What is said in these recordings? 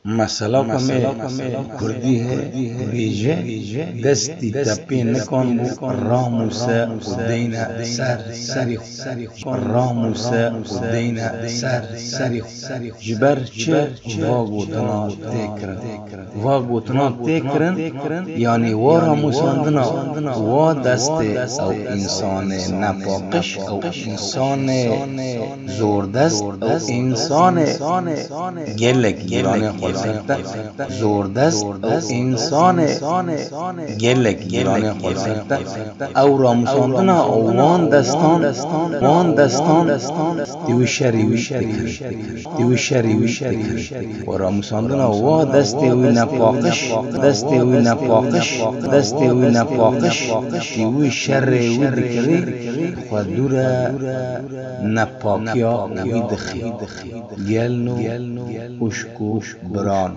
مثلا کمی کردی ہے بیجه دستی تپی نکن بو راموسه و دین سری راموسه و دین سری جبر چه واگوتنا تکرن یعنی و راموساندنا و دست او انسان نپاقش او انسان زوردست او انسان گلک گیرانه زوردست او انسان گلک گیرانه خورسکتا او راموساندنا او وان دستان دیو شریوش و راموساندنا و دست وی نپاقش دیو شر وی دکری خود دورا نپاکیا وی دخی گلنو اشکو بران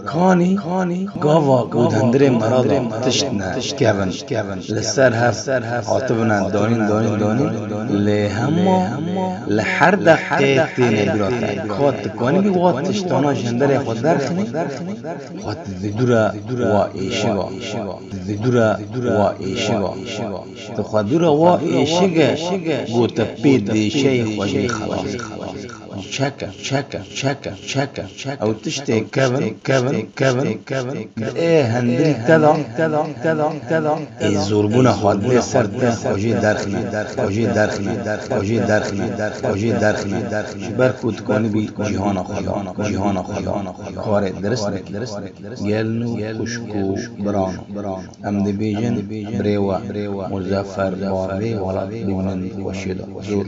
کانی گاوا گودندره مرادم تشتنا کون لسر هفت عاطبنا دانین لی همه لحر دقیق تینه براتا خواد تکانی بی واد تشتانا جندره خود درخنی خواد دورا وا ایشگا تخواد دورا وا ایشگا گوتا پید دیشه خوادی خلاص چکا او تشتی کون ای هندری تدا ای زوربون خواده سر تا خوشی درخنی بر کود کنی بی جهان خدا کار درست گلنو کشکو برانو ام دی بیجن بریوا مزفر باوی والا بیمنن وشیدا زور